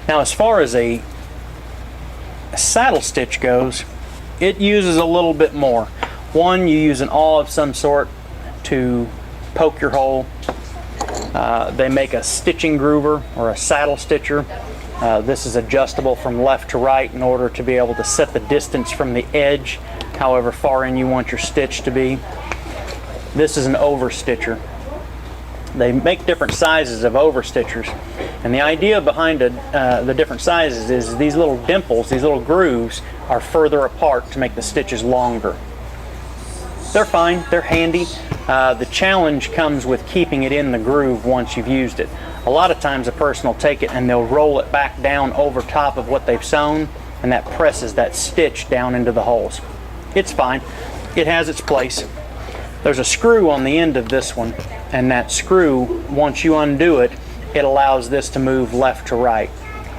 Now as far as a saddle stitch goes, it uses a little bit more. One, you use an awl of some sort to poke your hole. They make a stitching groover or a saddle stitcher. This is adjustable from left to right in order to be able to set the distance from the edge, however far in you want your stitch to be. This is an overstitcher. They make different sizes of overstitchers, and the idea behind the different sizes is these little dimples, these little grooves, are further apart to make the stitches longer. They're fine, they're handy. The challenge comes with keeping it in the groove once you've used it. A lot of times a person will take it and they'll roll it back down over top of what they've sewn, and that presses that stitch down into the holes. It's fine, it has its place. There's a screw on the end of this one, and that screw, once you undo it, it allows this to move left to right.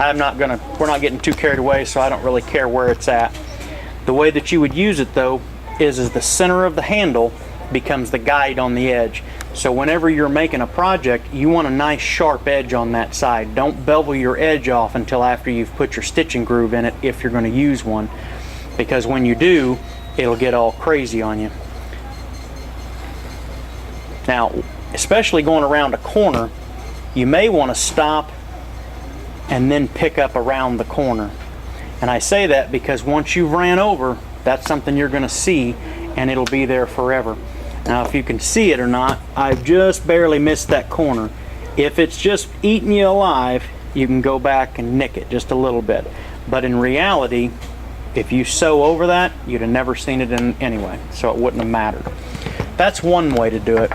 we're not getting too carried away, so I don't really care where it's at. The way that you would use it though is the center of the handle becomes the guide on the edge. So whenever you're making a project, you want a nice sharp edge on that side. Don't bevel your edge off until after you've put your stitching groove in it, if you're going to use one, because when you do, it'll get all crazy on you. Now, especially going around a corner, you may want to stop and then pick up around the corner. And I say that because once you've ran over, that's something you're going to see, and it'll be there forever. Now, if you can see it or not, I've just barely missed that corner. If it's just eating you alive, you can go back and nick it just a little bit. But in reality, if you sew over that, you'd have never seen it in anyway, so it wouldn't have mattered. That's one way to do it.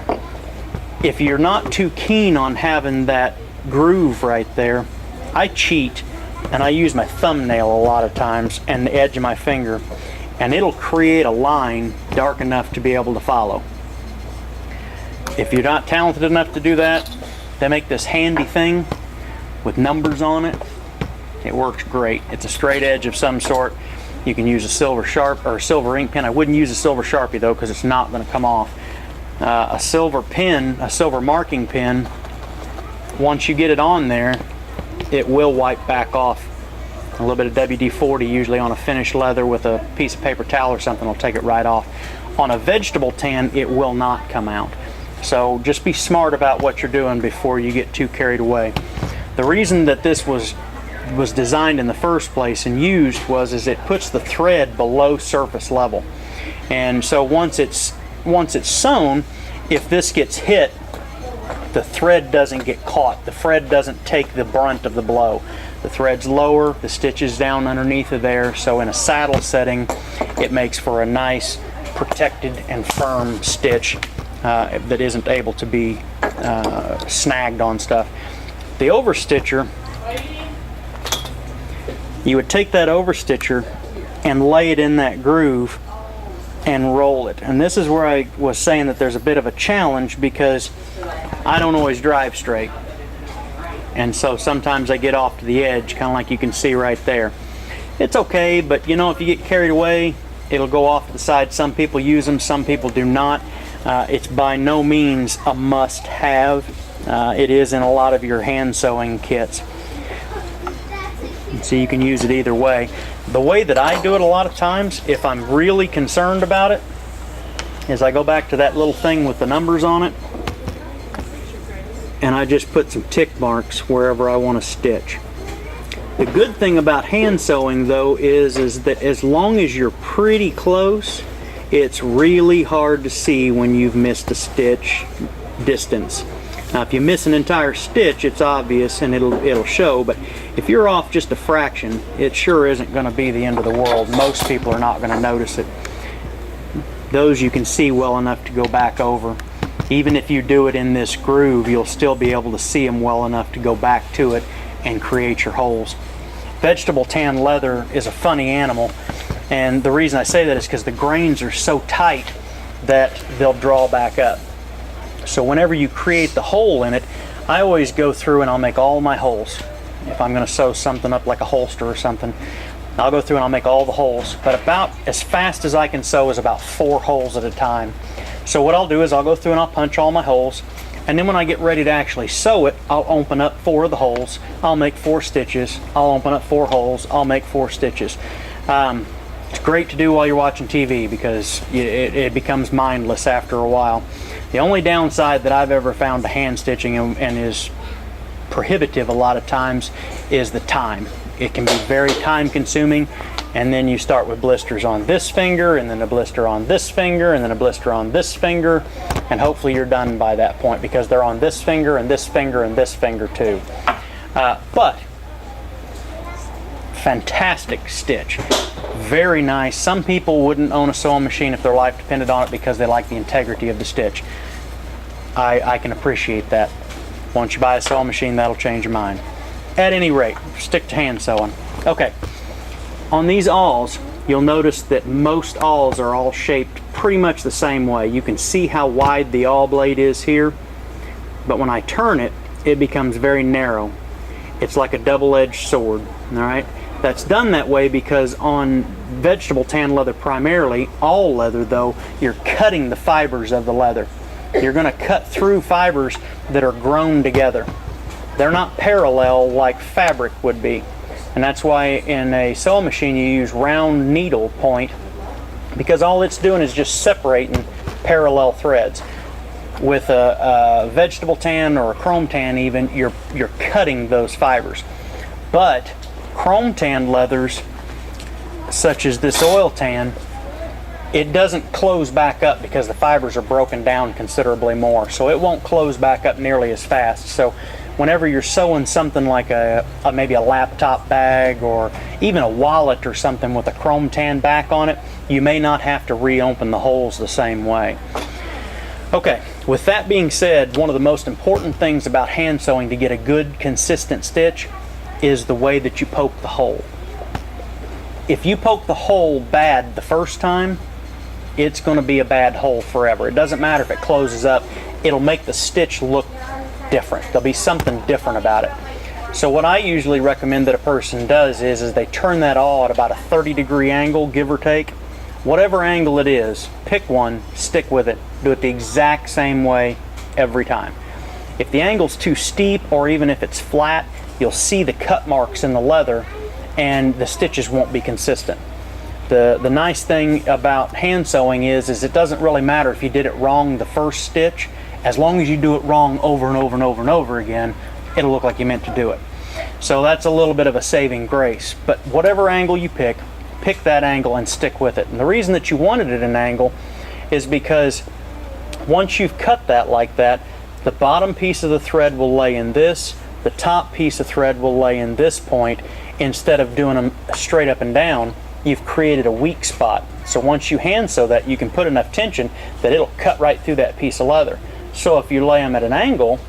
If you're not too keen on having that groove right there, I cheat and I use my thumbnail a lot of times and the edge of my finger, and it'll create a line dark enough to be able to follow. If you're not talented enough to do that, they make this handy thing with numbers on it. It works great. It's a straight edge of some sort. You can use a silver sharp or a silver ink pen. I wouldn't use a silver Sharpie though, because it's not going to come off. A silver pen, a silver marking pen, once you get it on there, it will wipe back off. A little bit of WD-40, usually on a finished leather with a piece of paper towel or something, will take it right off. On a vegetable tan, it will not come out. So just be smart about what you're doing before you get too carried away. The reason that this was designed in the first place and used is it puts the thread below surface level. And so once it's sewn, if this gets hit, the thread doesn't get caught. The thread doesn't take the brunt of the blow. The thread's lower, the stitch is down underneath of there, so in a saddle setting, it makes for a nice, protected and firm stitch that isn't able to be snagged on stuff. The overstitcher, you would take that overstitcher and lay it in that groove and roll it. And this is where I was saying that there's a bit of a challenge, because I don't always drive straight. And so sometimes I get off to the edge, kind of like you can see right there. It's okay, but you know, if you get carried away, it'll go off to the side. Some people use them, some people do not. It's by no means a must-have. It is in a lot of your hand sewing kits. So you can use it either way. The way that I do it a lot of times, if I'm really concerned about it, is I go back to that little thing with the numbers on it, and I just put some tick marks wherever I want to stitch. The good thing about hand sewing though is that as long as you're pretty close, it's really hard to see when you've missed a stitch distance. Now if you miss an entire stitch, it's obvious and it'll show, but if you're off just a fraction, it sure isn't going to be the end of the world. Most people are not going to notice it. Those you can see well enough to go back over. Even if you do it in this groove, you'll still be able to see them well enough to go back to it and create your holes. Vegetable tan leather is a funny animal, and the reason I say that is because the grains are so tight that they'll draw back up. So whenever you create the hole in it, I always go through and I'll make all my holes. If I'm going to sew something up like a holster or something, I'll go through and I'll make all the holes. But about as fast as I can sew is about 4 holes at a time. So what I'll do is I'll go through and I'll punch all my holes. And then when I get ready to actually sew it, I'll open up 4 of the holes, I'll make 4 stitches, I'll open up 4 holes, I'll make 4 stitches. It's great to do while you're watching TV because it becomes mindless after a while. The only downside that I've ever found to hand stitching and is prohibitive a lot of times is the time. It can be very time consuming, and then you start with blisters on this finger, and then a blister on this finger, and then a blister on this finger, and hopefully you're done by that point because they're on this finger and this finger and this finger too. But fantastic stitch, very nice. Some people wouldn't own a sewing machine if their life depended on it because they like the integrity of the stitch. I can appreciate that. Once you buy a sewing machine, that'll change your mind. At any rate, stick to hand sewing. Okay, on these awls, you'll notice that most awls are all shaped pretty much the same way. You can see how wide the awl blade is here, but when I turn it, it becomes very narrow. It's like a double-edged sword, all right? That's done that way because on vegetable tan leather primarily, all leather though, you're cutting the fibers of the leather. You're going to cut through fibers that are grown together. They're not parallel like fabric would be. And that's why in a sewing machine you use round needle point, because all it's doing is just separating parallel threads. With a vegetable tan or a chrome tan even, you're cutting those fibers. But chrome tan leathers, such as this oil tan, it doesn't close back up because the fibers are broken down considerably more. So it won't close back up nearly as fast. So whenever you're sewing something like maybe a laptop bag or even a wallet or something with a chrome tan back on it, you may not have to reopen the holes the same way. Okay, with that being said, one of the most important things about hand sewing to get a good consistent stitch is the way that you poke the hole. If you poke the hole bad the first time, it's going to be a bad hole forever. It doesn't matter if it closes up, it'll make the stitch look different. There'll be something different about it. So what I usually recommend that a person does is they turn that awl at about a 30-degree angle, give or take. Whatever angle it is, pick one, stick with it, do it the exact same way every time. If the angle's too steep or even if it's flat, you'll see the cut marks in the leather and the stitches won't be consistent. The nice thing about hand sewing is it doesn't really matter if you did it wrong the first stitch. As long as you do it wrong over and over and over and over again, it'll look like you meant to do it. So that's a little bit of a saving grace. But whatever angle you pick that angle and stick with it. And the reason that you wanted it an angle is because once you've cut that like that, the bottom piece of the thread will lay in this, the top piece of thread will lay in this point. Instead of doing them straight up and down, you've created a weak spot. So once you hand sew that, you can put enough tension that it'll cut right through that piece of leather. So if you lay them at an angle,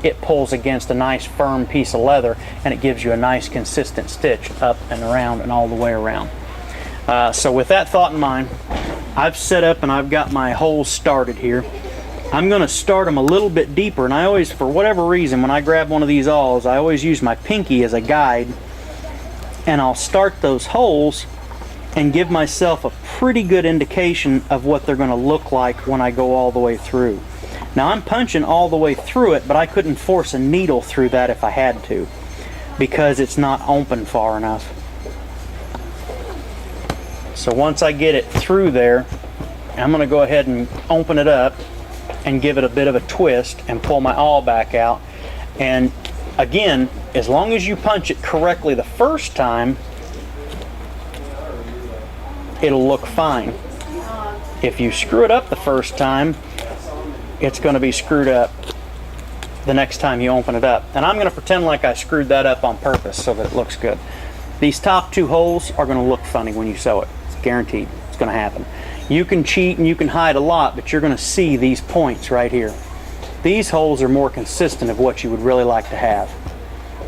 it pulls against a nice firm piece of leather and it gives you a nice consistent stitch up and around and all the way around. So with that thought in mind, I've set up and I've got my holes started here. I'm going to start them a little bit deeper, and I always, for whatever reason, when I grab one of these awls, I always use my pinky as a guide, and I'll start those holes and give myself a pretty good indication of what they're going to look like when I go all the way through. Now I'm punching all the way through it, but I couldn't force a needle through that if I had to, because it's not open far enough. So once I get it through there, I'm going to go ahead and open it up and give it a bit of a twist and pull my awl back out. And again, as long as you punch it correctly the first time, it'll look fine. If you screw it up the first time, it's going to be screwed up the next time you open it up. And I'm going to pretend like I screwed that up on purpose so that it looks good. These top two holes are going to look funny when you sew it. It's guaranteed. It's going to happen. You can cheat and you can hide a lot, but you're going to see these points right here. These holes are more consistent of what you would really like to have.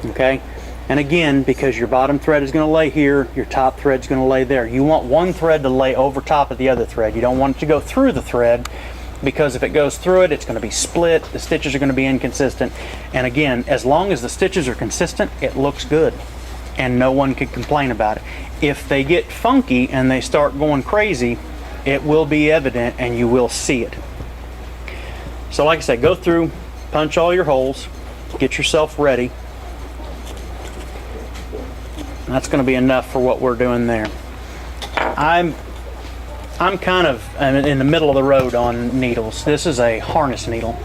Okay? And again, because your bottom thread is going to lay here, your top thread is going to lay there. You want one thread to lay over top of the other thread. You don't want it to go through the thread, because if it goes through it, it's going to be split. The stitches are going to be inconsistent. And again, as long as the stitches are consistent, it looks good. And no one can complain about it. If they get funky and they start going crazy, it will be evident and you will see it. So like I said, go through, punch all your holes, get yourself ready. That's going to be enough for what we're doing there. I'm kind of in the middle of the road on needles. This is a harness needle.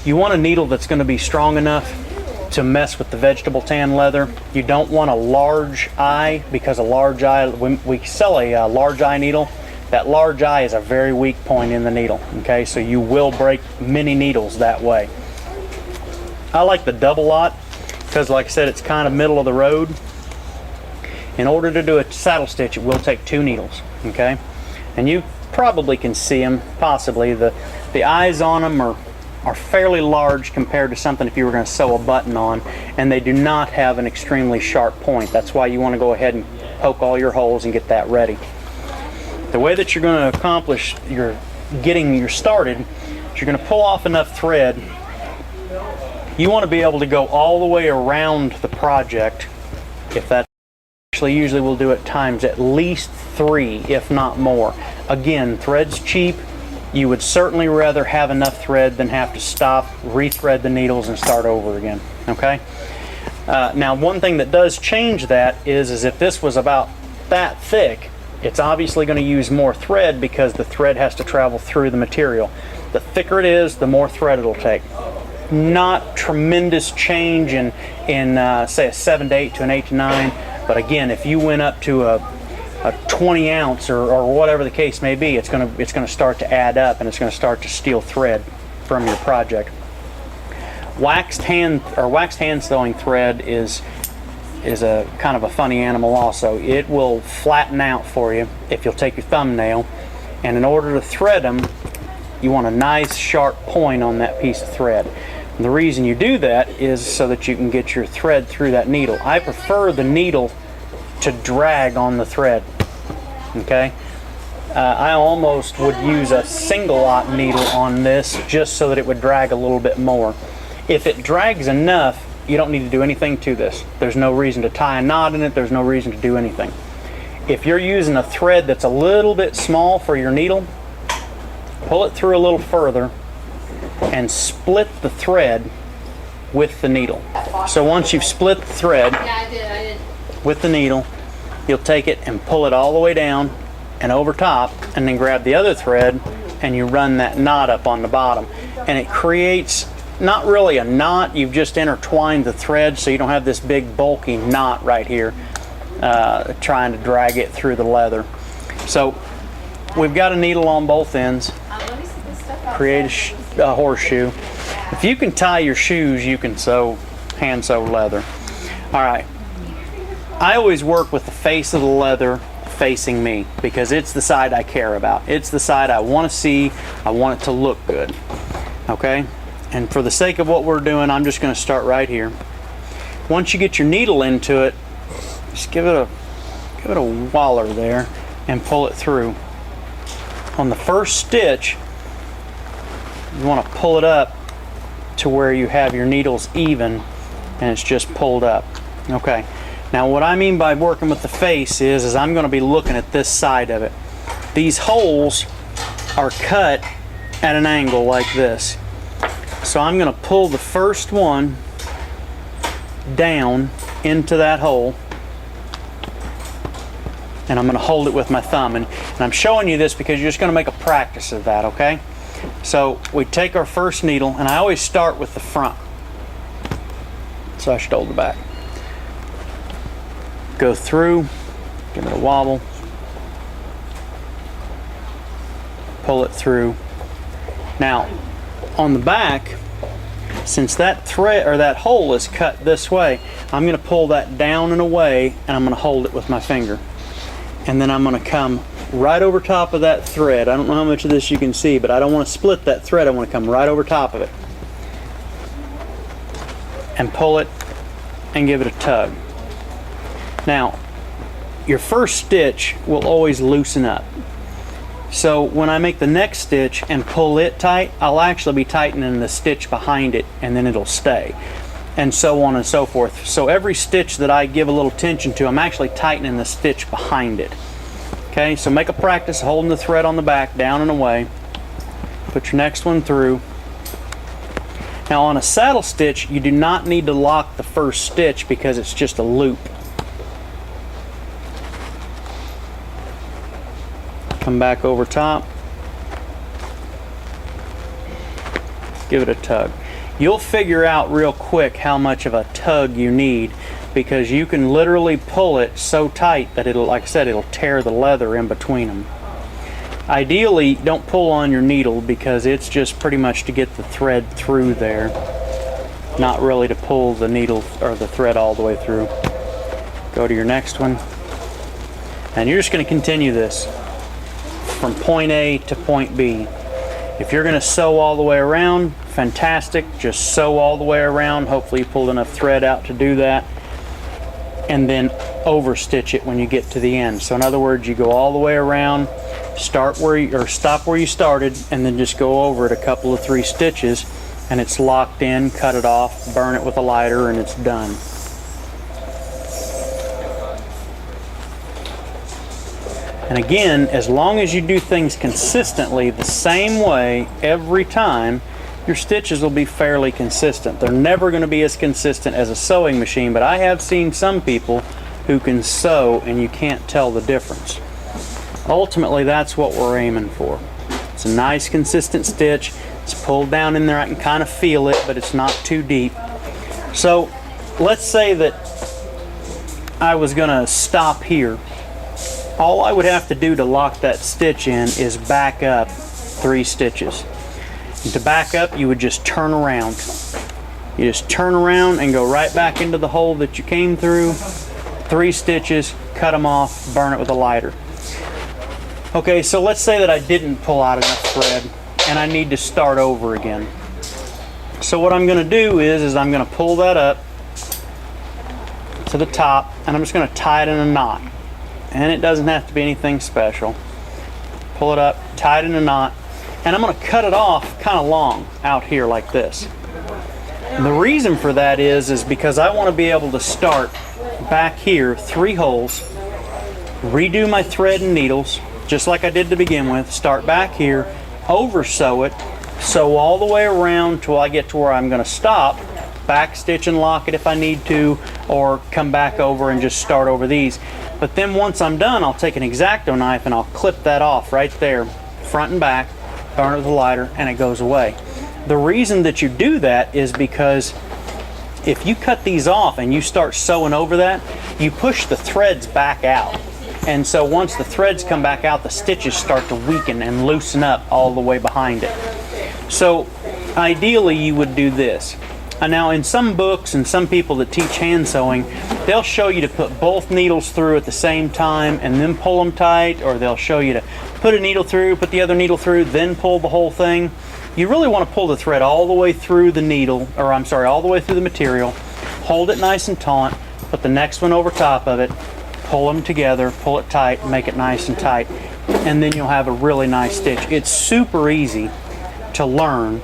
You want a needle that's going to be strong enough to mess with the vegetable tan leather. You don't want a large eye, because a large eye, when we sell a large eye needle, that large eye is a very weak point in the needle. Okay, so you will break many needles that way. I like the double lot because, like I said, it's kind of middle of the road. In order to do a saddle stitch, it will take 2 needles. Okay, and you probably can see them, possibly. The eyes on them are fairly large compared to something if you were going to sew a button on, and they do not have an extremely sharp point. That's why you want to go ahead and poke all your holes and get that ready. The way that you're going to accomplish your started is you're going to pull off enough thread. You want to be able to go all the way around the project. If that's actually, usually we'll do it times at least 3, if not more. Again, thread's cheap. You would certainly rather have enough thread than have to stop, rethread the needles, and start over again. Okay? Now, one thing that does change that is if this was about that thick, it's obviously going to use more thread because the thread has to travel through the material. The thicker it is, the more thread it'll take. Not tremendous change in say a 7 to 8 to an 8 to 9, but again, if you went up to a 20 ounce or whatever the case may be, it's going to start to add up, and it's going to start to steal thread from your project. Waxed hand sewing thread is a kind of a funny animal also. It will flatten out for you if you'll take your thumbnail, and in order to thread them, you want a nice sharp point on that piece of thread. And the reason you do that is so that you can get your thread through that needle. I prefer the needle to drag on the thread. Okay, I almost would use a single aught needle on this just so that it would drag a little bit more. If it drags enough, you don't need to do anything to this. There's no reason to tie a knot in it. There's no reason to do anything. If you're using a thread that's a little bit small for your needle, pull it through a little further and split the thread with the needle. So once you've split the thread with the needle, you'll take it and pull it all the way down and over top, and then grab the other thread and you run that knot up on the bottom. And it creates not really a knot, you've just intertwined the thread so you don't have this big bulky knot right here trying to drag it through the leather. So we've got a needle on both ends. Create a horseshoe. If you can tie your shoes, you can hand sew leather. All right. I always work with the face of the leather facing me because it's the side I care about. It's the side I want to see. I want it to look good. Okay? And for the sake of what we're doing, I'm just going to start right here. Once you get your needle into it, just give it a waller there and pull it through. On the first stitch, you want to pull it up to where you have your needles even and it's just pulled up. Okay. Now what I mean by working with the face is I'm going to be looking at this side of it. These holes are cut at an angle like this. So I'm going to pull the first one down into that hole, and I'm going to hold it with my thumb. And I'm showing you this because you're just going to make a practice of that, okay? So we take our first needle, and I always start with the front. So I should hold the back. Go through, give it a wobble, pull it through. Now, on the back, since that thread or that hole is cut this way, I'm going to pull that down and away, and I'm going to hold it with my finger. And then I'm going to come right over top of that thread. I don't know how much of this you can see, but I don't want to split that thread. I want to come right over top of it and pull it and give it a tug. Now, your first stitch will always loosen up. So when I make the next stitch and pull it tight, I'll actually be tightening the stitch behind it, and then it'll stay. And so on and so forth. So every stitch that I give a little tension to, I'm actually tightening the stitch behind it. Okay, so make a practice holding the thread on the back, down and away. Put your next one through. Now on a saddle stitch, you do not need to lock the first stitch because it's just a loop. Come back over top. Give it a tug. You'll figure out real quick how much of a tug you need, because you can literally pull it so tight that it'll, like I said, it'll tear the leather in between them. Ideally, don't pull on your needle because it's just pretty much to get the thread through there, not really to pull the needle or the thread all the way through. Go to your next one, and you're just going to continue this from point A to point B. If you're going to sew all the way around, fantastic. Just sew all the way around. Hopefully you pulled enough thread out to do that, and then overstitch it when you get to the end. So in other words, you go all the way around, start where you, or stop where you started, and then just go over it a couple of 3 stitches, and it's locked in. Cut it off, burn it with a lighter, and it's done. And again, as long as you do things consistently the same way every time, your stitches will be fairly consistent. They're never going to be as consistent as a sewing machine, but I have seen some people who can sew and you can't tell the difference. Ultimately, that's what we're aiming for. It's a nice consistent stitch. It's pulled down in there. I can kind of feel it, but it's not too deep. So let's say that I was going to stop here. All I would have to do to lock that stitch in is back up 3 stitches. And to back up, you would just turn around. You just turn around and go right back into the hole that you came through. 3 stitches, cut them off, burn it with a lighter. Okay, so let's say that I didn't pull out enough thread and I need to start over again. So what I'm going to do is I'm going to pull that up to the top, and I'm just going to tie it in a knot. And it doesn't have to be anything special. Pull it up, tie it in a knot, and I'm going to cut it off kind of long out here like this. And the reason for that is because I want to be able to start back here, 3 holes, redo my thread and needles, just like I did to begin with, start back here, over sew it, sew all the way around till I get to where I'm going to stop, back stitch and lock it if I need to, or come back over and just start over these. But then once I'm done, I'll take an X-Acto knife and I'll clip that off right there, front and back, burn it with a lighter, and it goes away. The reason that you do that is because if you cut these off and you start sewing over that, you push the threads back out. And so once the threads come back out, the stitches start to weaken and loosen up all the way behind it. So ideally you would do this. Now in some books and some people that teach hand sewing, they'll show you to put both needles through at the same time and then pull them tight, or they'll show you to put a needle through, put the other needle through, then pull the whole thing. You really want to pull the thread all the way through the needle, or I'm sorry, all the way through the material, hold it nice and taut, put the next one over top of it, pull them together, pull it tight, make it nice and tight, and then you'll have a really nice stitch. It's super easy to learn.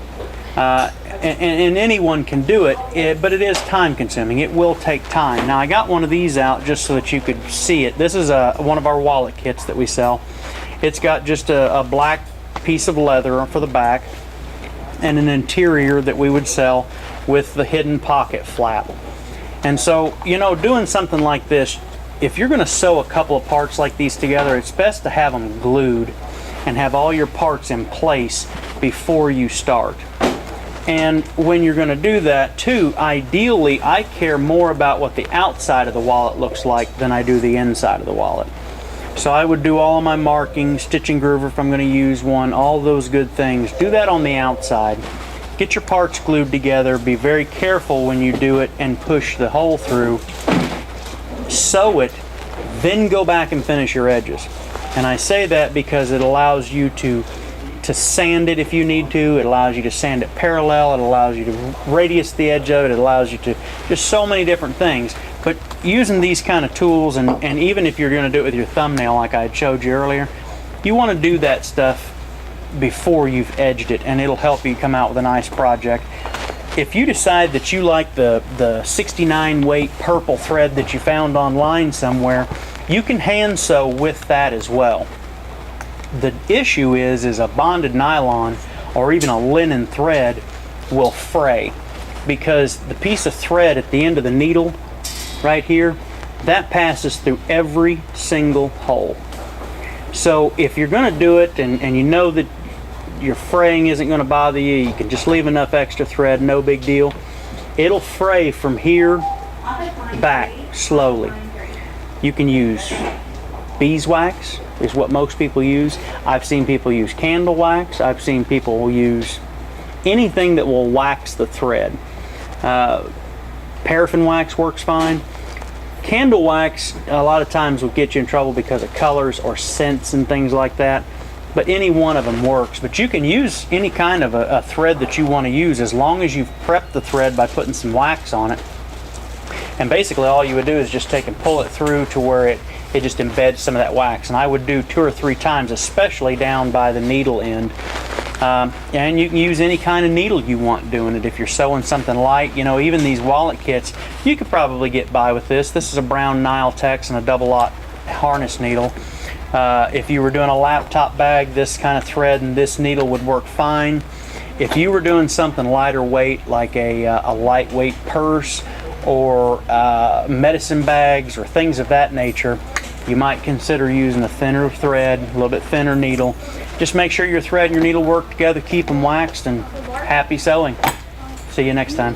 And anyone can do it, but it is time consuming. It will take time. Now I got one of these out just so that you could see it. This is one of our wallet kits that we sell. It's got just a black piece of leather for the back and an interior that we would sell with the hidden pocket flap. And so, you know, doing something like this, if you're going to sew a couple of parts like these together, it's best to have them glued and have all your parts in place before you start. And when you're going to do that too, ideally I care more about what the outside of the wallet looks like than I do the inside of the wallet. So I would do all of my marking, stitching groover if I'm going to use one, all those good things. Do that on the outside. Get your parts glued together. Be very careful when you do it and push the hole through. Sew it, then go back and finish your edges. And I say that because it allows you to sand it if you need to. It allows you to sand it parallel. It allows you to radius the edge of it. It allows you to just so many different things. But using these kind of tools, and even if you're going to do it with your thumbnail like I had showed you earlier, you want to do that stuff before you've edged it, and it'll help you come out with a nice project. If you decide that you like the 69 weight purple thread that you found online somewhere, you can hand sew with that as well. The issue is a bonded nylon or even a linen thread will fray, because the piece of thread at the end of the needle right here, that passes through every single hole. So if you're going to do it and you know that your fraying isn't going to bother you, you can just leave enough extra thread, no big deal. It'll fray from here back slowly. You can use beeswax, is what most people use. I've seen people use candle wax. I've seen people use anything that will wax the thread. Paraffin wax works fine. Candle wax a lot of times will get you in trouble because of colors or scents and things like that, but any one of them works. But you can use any kind of a thread that you want to use, as long as you've prepped the thread by putting some wax on it. And basically all you would do is just take and pull it through to where it just embeds some of that wax. And I would do 2 or 3 times, especially down by the needle end. And you can use any kind of needle you want doing it. If you're sewing something light, you know, even these wallet kits, you could probably get by with this. This is a brown Nile Tex and a double-aught harness needle. If you were doing a laptop bag, this kind of thread and this needle would work fine. If you were doing something lighter weight, like a lightweight purse or medicine bags or things of that nature, you might consider using a thinner thread, a little bit thinner needle. Just make sure your thread and your needle work together, keep them waxed, and happy sewing. See you next time.